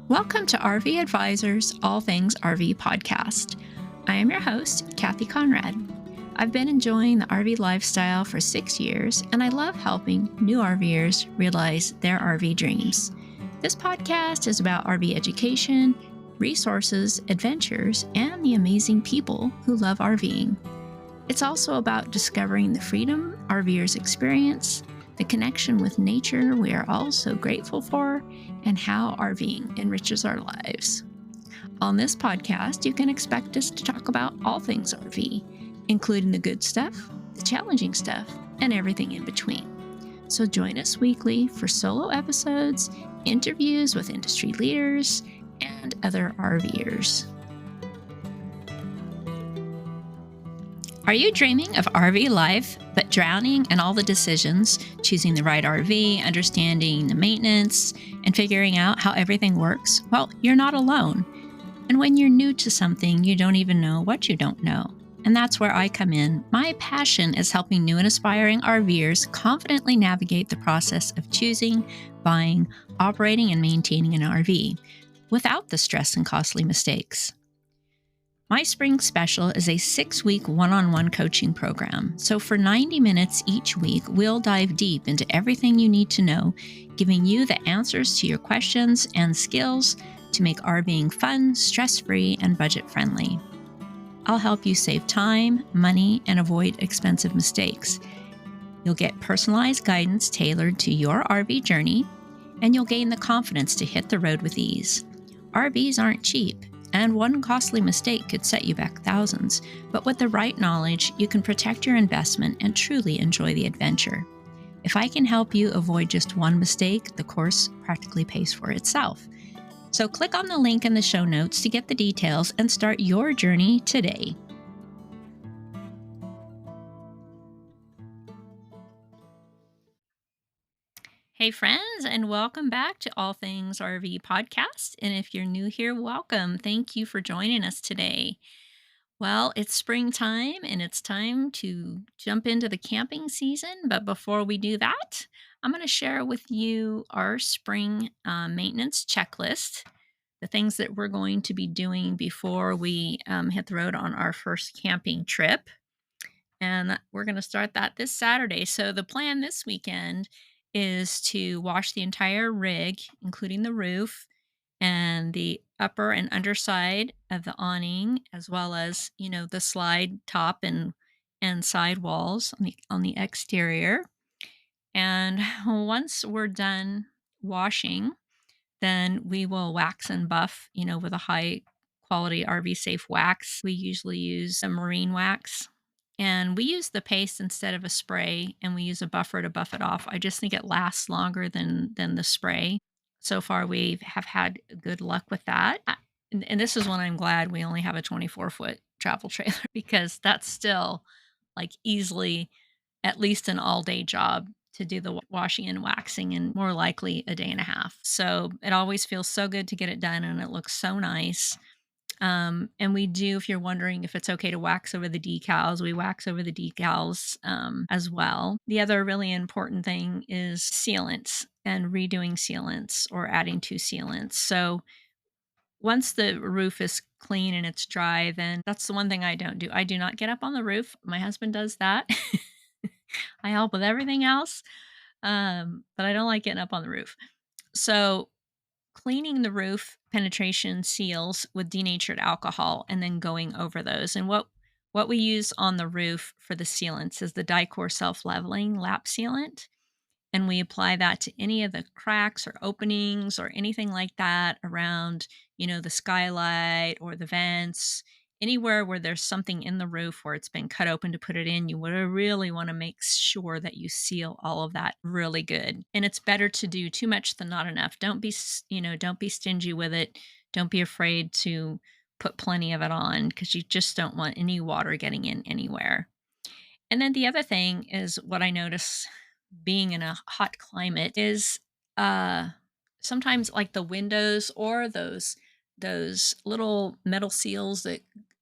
Welcome to RV Advisors All Things RV podcast. I am your host, Cathy Conrad. I've been enjoying the RV lifestyle for 6 years, and I love helping new RVers realize their RV dreams. This podcast is about RV education, resources, adventures, and the amazing people who love RVing. It's also about discovering the freedom RVers experience, the connection with nature we are all so grateful for, and how RVing enriches our lives. On this podcast, you can expect us to talk about all things RV, including the good stuff, the challenging stuff, and everything in between. So join us weekly for solo episodes, interviews with industry leaders, and other RVers. Are you dreaming of RV life, but drowning in all the decisions, choosing the right RV, understanding the maintenance, and figuring out how everything works? Well, you're not alone. And when you're new to something, you don't even know what you don't know. And that's where I come in. My passion is helping new and aspiring RVers confidently navigate the process of choosing, buying, operating, and maintaining an RV without the stress and costly mistakes. My spring special is a 6-week one-on-one coaching program. So for 90 minutes each week, we'll dive deep into everything you need to know, giving you the answers to your questions and skills to make RVing fun, stress-free, and budget-friendly. I'll help you save time, money, and avoid expensive mistakes. You'll get personalized guidance tailored to your RV journey, and you'll gain the confidence to hit the road with ease. RVs aren't cheap, and one costly mistake could set you back thousands, but with the right knowledge, you can protect your investment and truly enjoy the adventure. If I can help you avoid just one mistake, the course practically pays for itself. So click on the link in the show notes to get the details and start your journey today. Hey friends, and welcome back to All Things RV podcast. And if you're new here, welcome. Thank you for joining us today. Well, it's springtime and it's time to jump into the camping season. But before we do that, I'm going to share with you our spring maintenance checklist, the things that we're going to be doing before we hit the road on our first camping trip. And we're going to start that this Saturday. So the plan this weekend is to wash the entire rig, including the roof and the upper and underside of the awning, as well as, the slide top and side walls on the exterior. And once we're done washing, then we will wax and buff, with a high quality RV safe wax. We usually use a marine wax. And we use the paste instead of a spray, and we use a buffer to buff it off. I just think it lasts longer than the spray. So far, we have had good luck with that. And this is when I'm glad we only have a 24-foot travel trailer, because that's still like easily at least an all-day job to do the washing and waxing, and more likely a day and a half. So it always feels so good to get it done, and it looks so nice. And we do, if you're wondering if it's okay to wax over the decals, we wax over the decals as well. The other really important thing is sealants and redoing sealants or adding to sealants. So once the roof is clean and it's dry, then that's the one thing I don't do. I do not get up on the roof. My husband does that. I help with everything else, but I don't like getting up on the roof. So cleaning the roof penetration seals with denatured alcohol and then going over those. And what we use on the roof for the sealants is the Dicor self-leveling lap sealant. And we apply that to any of the cracks or openings or anything like that around, the skylight or the vents, anywhere where there's something in the roof where it's been cut open to put it in. You would really want to make sure that you seal all of that really good. And it's better to do too much than not enough. Don't be stingy with it. Don't be afraid to put plenty of it on, because you just don't want any water getting in anywhere. And then the other thing is, what I notice being in a hot climate is sometimes like the windows or those little metal seals that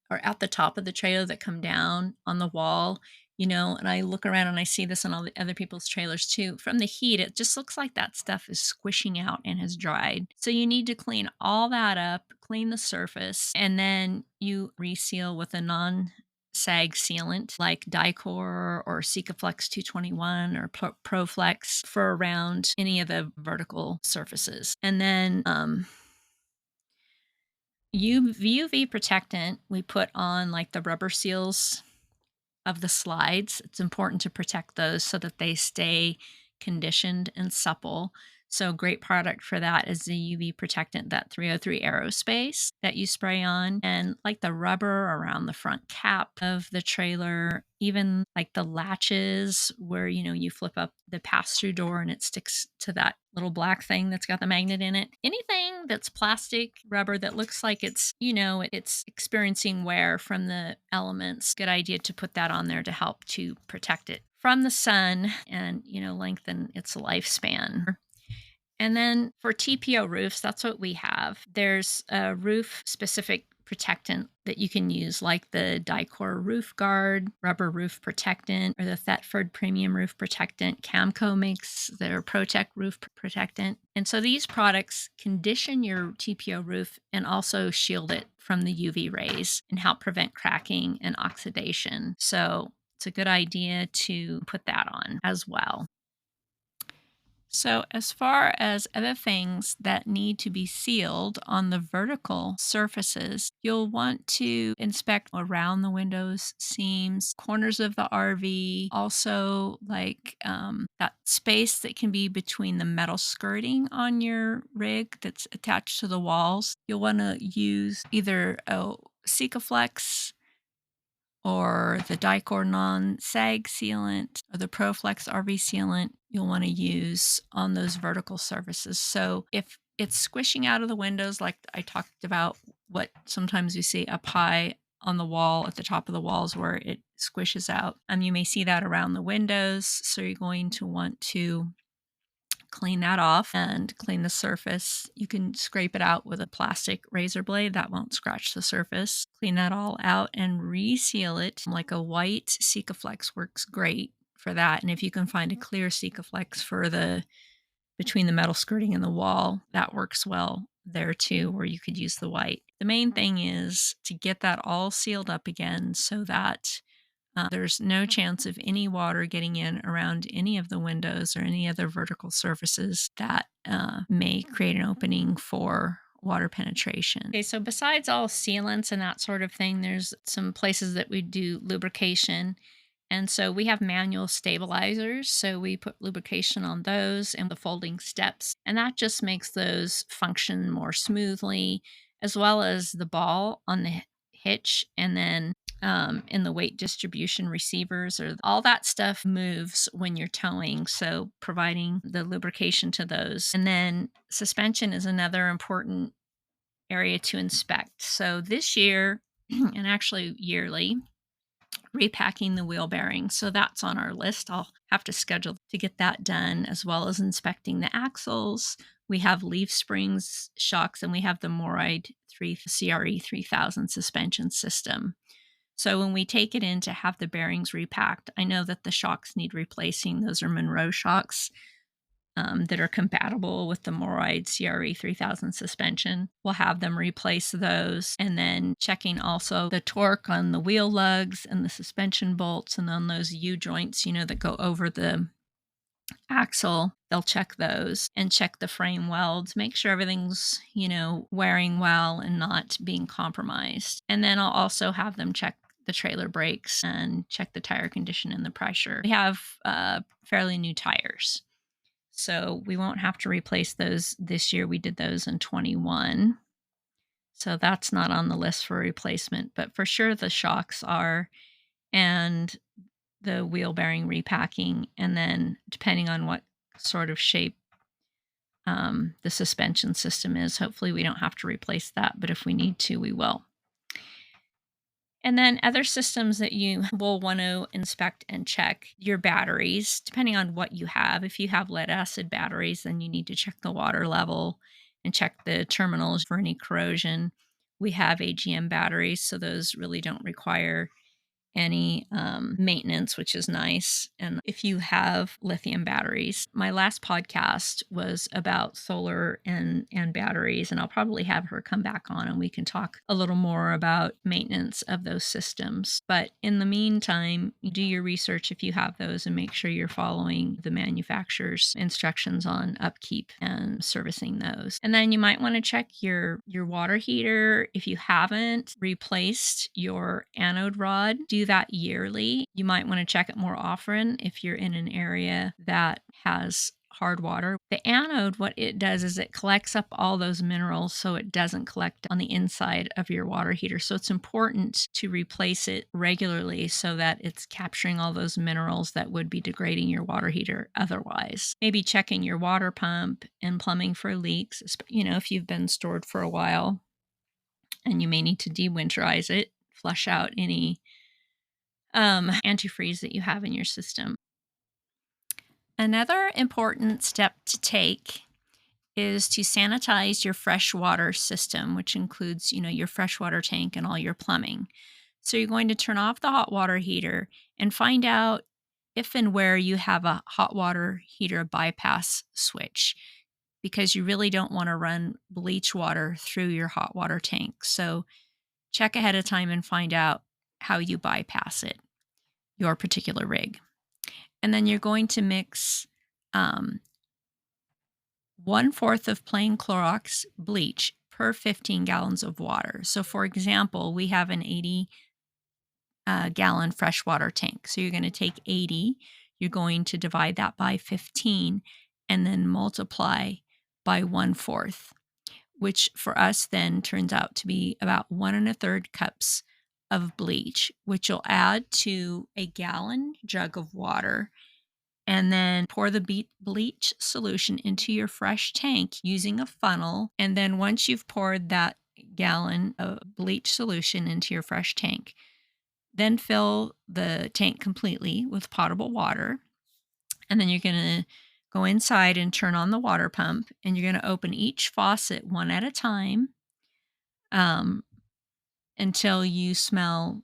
are at the top of the trailer that come down on the wall and I look around and I see this on all the other people's trailers too. From the heat, it just looks like that stuff is squishing out and has dried. So you need to clean all that up, clean the surface, and then you reseal with a non-sag sealant like Dicor or Sikaflex 221 or Proflex for around any of the vertical surfaces. And then UV protectant we put on like the rubber seals of the slides. It's important to protect those so that they stay conditioned and supple. So great product for that is the UV protectant, that 303 aerospace that you spray on, and like the rubber around the front cap of the trailer, even like the latches where you flip up the pass-through door and it sticks to that little black thing that's got the magnet in it. Anything that's plastic rubber that looks like it's experiencing wear from the elements, good idea to put that on there to help to protect it from the sun and lengthen its lifespan. And then for TPO roofs, that's what we have. There's a roof specific protectant that you can use, like the Dicor Roof Guard, Rubber Roof Protectant, or the Thetford Premium Roof Protectant. Camco makes their Protect Roof Protectant. And so these products condition your TPO roof and also shield it from the UV rays and help prevent cracking and oxidation. So it's a good idea to put that on as well. So, as far as other things that need to be sealed on the vertical surfaces, you'll want to inspect around the windows, seams, corners of the RV, also like that space that can be between the metal skirting on your rig that's attached to the walls. You'll want to use either a Sikaflex or the Dicor non-sag sealant or the Proflex RV sealant you'll want to use on those vertical surfaces. So if it's squishing out of the windows, like I talked about, what sometimes you see up high on the wall at the top of the walls where it squishes out, you may see that around the windows. So you're going to want to clean that off and clean the surface. You can scrape it out with a plastic razor blade that won't scratch the surface. Clean that all out and reseal it. Like a white Sikaflex works great for that. And if you can find a clear Sikaflex for the between the metal skirting and the wall, that works well there too, where you could use the white. The main thing is to get that all sealed up again so that there's no chance of any water getting in around any of the windows or any other vertical surfaces that may create an opening for water penetration. Okay, so besides all sealants and that sort of thing, there's some places that we do lubrication. And so we have manual stabilizers. So we put lubrication on those and the folding steps. And that just makes those function more smoothly, as well as the ball on the hitch and then in the weight distribution receivers, or all that stuff moves when you're towing. So providing the lubrication to those. And then suspension is another important area to inspect. So this year, and actually yearly, repacking the wheel bearings. So that's on our list. I'll have to schedule to get that done, as well as inspecting the axles. We have leaf springs, shocks, and we have the 𝐀𝐌𝐀𝐈𝐍𝐆 CRE 3000 suspension system. So when we take it in to have the bearings repacked, I know that the shocks need replacing. Those are Monroe shocks that are compatible with the 𝐀𝐌𝐀𝐈𝐍𝐆 CRE 3000 suspension. We'll have them replace those, and then checking also the torque on the wheel lugs and the suspension bolts and on those U-joints, that go over the axle. They'll check those and check the frame welds, make sure everything's, wearing well and not being compromised. And then I'll also have them check the trailer brakes and check the tire condition and the pressure. We have fairly new tires, so we won't have to replace those this year. We did those in 21. So that's not on the list for replacement, but for sure the shocks are, and the wheel bearing repacking, and then depending on what sort of shape the suspension system is, hopefully we don't have to replace that, but if we need to, we will. And then other systems that you will want to inspect and check: your batteries, depending on what you have. If you have lead acid batteries, then you need to check the water level and check the terminals for any corrosion. We have AGM batteries, so those really don't require any maintenance, which is nice. And if you have lithium batteries, my last podcast was about solar and batteries, and I'll probably have her come back on and we can talk a little more about maintenance of those systems. But in the meantime, you do your research if you have those and make sure you're following the manufacturer's instructions on upkeep and servicing those. And then you might want to check your water heater. If you haven't replaced your anode rod, do that yearly. You might want to check it more often if you're in an area that has hard water. The anode, what it does is it collects up all those minerals so it doesn't collect on the inside of your water heater. So it's important to replace it regularly so that it's capturing all those minerals that would be degrading your water heater otherwise. Maybe checking your water pump and plumbing for leaks, if you've been stored for a while and you may need to dewinterize it, flush out any antifreeze that you have in your system. Another important step to take is to sanitize your freshwater system, which includes, your freshwater tank and all your plumbing. So you're going to turn off the hot water heater and find out if and where you have a hot water heater bypass switch, because you really don't want to run bleach water through your hot water tank. So check ahead of time and find out how you bypass it, your particular rig. And then you're going to mix 1/4 of plain Clorox bleach per 15 gallons of water. So for example, we have an 80 gallon freshwater tank. So you're going to take 80, you're going to divide that by 15, and then multiply by 1/4, which for us then turns out to be about 1 1/3 cups of bleach, which you'll add to a gallon jug of water, and then pour the bleach solution into your fresh tank using a funnel. And then once you've poured that gallon of bleach solution into your fresh tank, then fill the tank completely with potable water. And then you're going to go inside and turn on the water pump, and you're going to open each faucet one at a time until you smell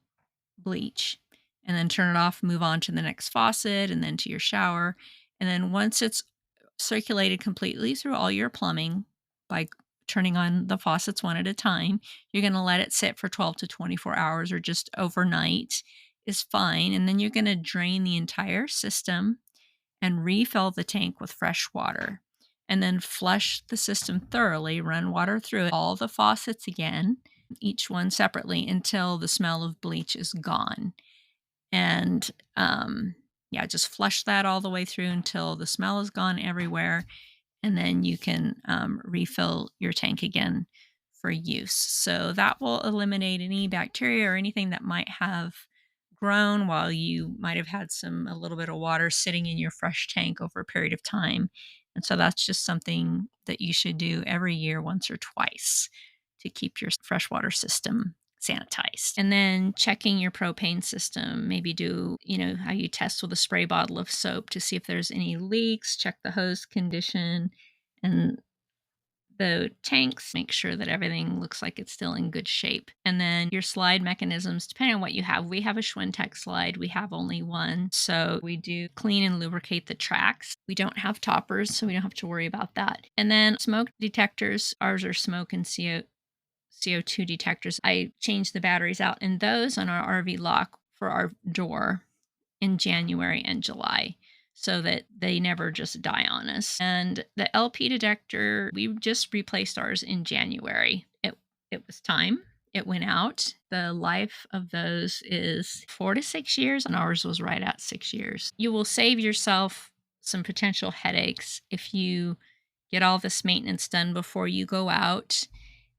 bleach, and then turn it off, move on to the next faucet, and then to your shower. And then once it's circulated completely through all your plumbing by turning on the faucets one at a time, you're going to let it sit for 12 to 24 hours, or just overnight is fine. And then you're going to drain the entire system and refill the tank with fresh water. And then flush the system thoroughly, run water through all the faucets again, each one separately, until the smell of bleach is gone. And just flush that all the way through until the smell is gone everywhere. And then you can refill your tank again for use. So that will eliminate any bacteria or anything that might have grown while you might have had a little bit of water sitting in your fresh tank over a period of time. And so that's just something that you should do every year, once or twice, to keep your freshwater system sanitized. And then checking your propane system, maybe do, how you test with a spray bottle of soap to see if there's any leaks, check the hose condition and the tanks, make sure that everything looks like it's still in good shape. And then your slide mechanisms, depending on what you have. We have a Schwintek slide. We have only one. So we do clean and lubricate the tracks. We don't have toppers, so we don't have to worry about that. And then smoke detectors, ours are smoke and CO2 detectors. I changed the batteries out in those on our RV lock for our door in January and July, so that they never just die on us. And the LP detector, we just replaced ours in January. It was time. It went out. The life of those is 4 to 6 years, and ours was right at 6 years. You will save yourself some potential headaches if you get all this maintenance done before you go out,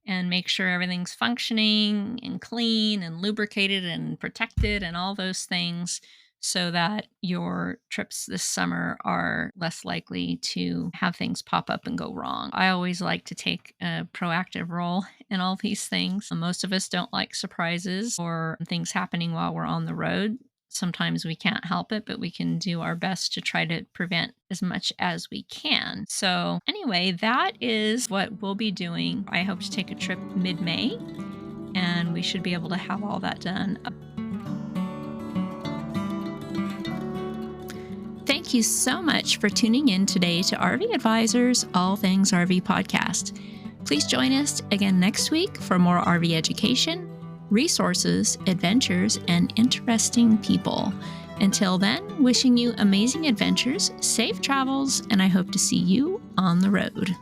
and make sure everything's functioning and clean and lubricated and protected and all those things, so that your trips this summer are less likely to have things pop up and go wrong. I always like to take a proactive role in all these things. Most of us don't like surprises or things happening while we're on the road. Sometimes we can't help it, but we can do our best to try to prevent as much as we can. So anyway, that is what we'll be doing. I hope to take a trip mid-May, and we should be able to have all that done. Thank you so much for tuning in today to RV Advisors All Things RV podcast. Please join us again next week for more RV education, resources, adventures, and interesting people. Until then, wishing you amazing adventures, safe travels, and I hope to see you on the road.